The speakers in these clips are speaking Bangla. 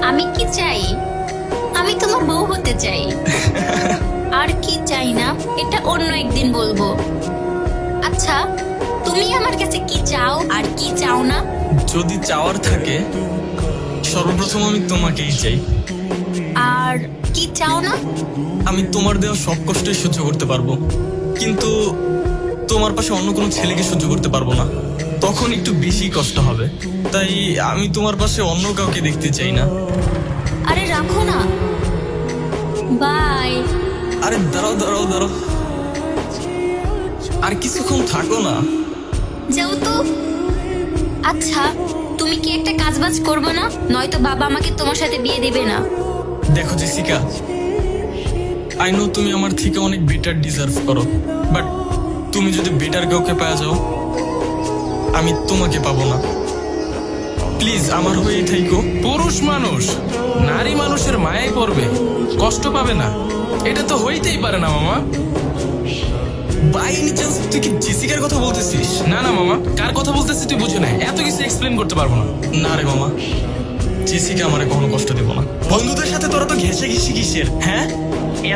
আমি কি চাই? আমি তোমার বউ হতে চাই। আর কি চাই না এটা অন্য একদিন বলবো। আচ্ছা, তুমি আমার কাছে কি চাও আর কি চাও না? যদি চাওয়ার থাকে সর্বপ্রথম আমি তোমাকেই চাই। আর কি চাও না? আমি তোমার দেওয়া সব কষ্টই সহ্য করতে পারবো, কিন্তু তোমার পাশে অন্য কোনো ছেলেকে সহ্য করতে পারবো না। তখন একটু বেশি কষ্ট হবে। তাই আমি তোমার পাশে অন্য কাউকে দেখতে চাই না। আরে রাখো না, বাই। আরে দাঁড়াও দাঁড়াও দাঁড়াও, আর কিছুক্ষণ থাকো না। যাও তো। আচ্ছা, তুমি কি একটা কাজবাজ করবে না? নয়তো বাবা আমাকে তোমার সাথে বিয়ে দিবে না। দেখো জেসিকা, আই নো তুমি আমার থেকে অনেক বেটার ডিজার্ভ করো, বাট তুমি যদি বেটার কাউকে পাওয়া যাও আমি তোমাকে পাবো না। প্লিজ আমার হয়ে থাইকো। পুরুষ মানুষ নারী মানুষের মায়ায় পড়বে, কষ্ট পাবে না, এটা তো হইতেই পারে না মামা। বাই এনি চান্স তুই কি জেসিকার কথা বলতেছিস? না না মামা, কার কথা বলতেছি তুই বুঝে না, এত কিছু এক্সপ্লেন করতে পারবো না। না রে মামা, জেসিকা আমারে কখনো কষ্ট দেব না। বন্ধুদের সাথে তোরা তো ঘেঁষে ঘেঁষে কিসের, হ্যাঁ?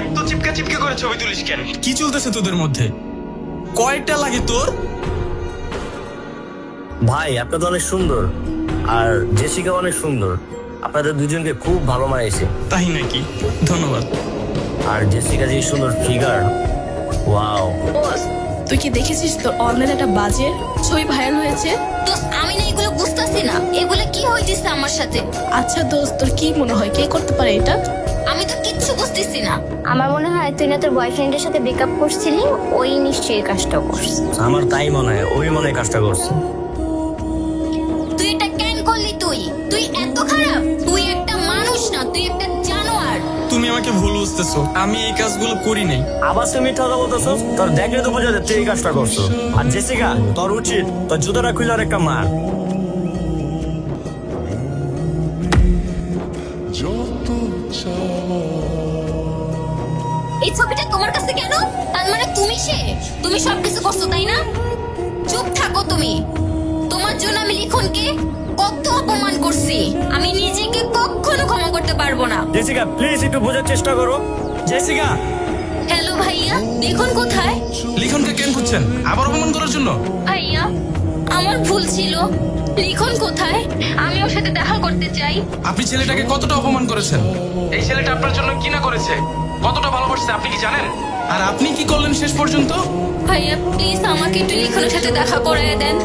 এত চিপকা চিপকা করে ছবি তুলিস কেন? কি চলতেছে তোদের মধ্যে? কয়টা লাগে তোর? ভাই আপনি তো অনেক সুন্দর, আর জেসিকা অনেক সুন্দর। আপনাদের দুজনকে খুব ভালো মানাইছে। তাই নাকি? ধন্যবাদ। আর জেসিকা যে সুন্দর ফিগার, ওয়াও। বস, তুই কি দেখেছিস তোর অনলাইনে একটা বাজে ছবি ভাইরাল হয়েছে? দোস্ত, আমি না এগুলো বুঝতেছি না, এগুলো কি হইতেছে আমার সাথে? আচ্ছা দোস্ত, তোর কি মনে হয় কে করতে পারে এটা? আমি তো কিচ্ছু বুঝতেছি না। আমার মনে হয় তুই না তোর বয়ফ্রেন্ডের সাথে ব্রেকআপ করছিলি, ওই নিশ্চয়ই কাজটা করছে। আমার তাই মনে হয়, ওই মনে হয় কাজটা করছে। তুই এটা কেন করলি? তুই এত খারাপ? তুই একটা মানুষ না, তুই একটা জানোয়ার। তুমি আমাকে ভুল বুঝতেছো, আমি এই কাজগুলো করি নাই। আবার তুমি মিথ্যা কথা বলতেছো? তোর দেখলে তো বোঝা যায় তুই এই কাজটা করছো। আর জেসিকা, তোর উচিত তোর জুতোটা খুলে আর একটা মার। এই ছবিটা তোমার কাছে কেন? তার মানে তুমি সবকিছু করছো, তাই না? চুপ থাকো তুমি। তোমার জন্য আমি লিখনকে কত অপমান করছি, আমি নিজেকে কখনো ক্ষমা করতে পারবো না। জেসিকা প্লিজ একটু বোঝার চেষ্টা করো। জেসিকা, হ্যালো ভাইয়া, লিখন কোথায়? লিখনকে কেন খুঁজছেন? আবার অপমান করার জন্য? ভাইয়া, আমার ভুল ছিল। লিখন কোথায়? আমি ওর সাথে দেখা করতে চাই। আপনি ছেলেটাকে কতটা অপমান করেছেন? এই ছেলেটা আপনার জন্য কি না করেছে, কতটা ভালোবাসছে আপনি কি জানেন? আর আপনি কি করলেন শেষ পর্যন্ত? ভাইয়া প্লিজ আমাকে একটু লিখনের সাথে দেখা করায় দেন।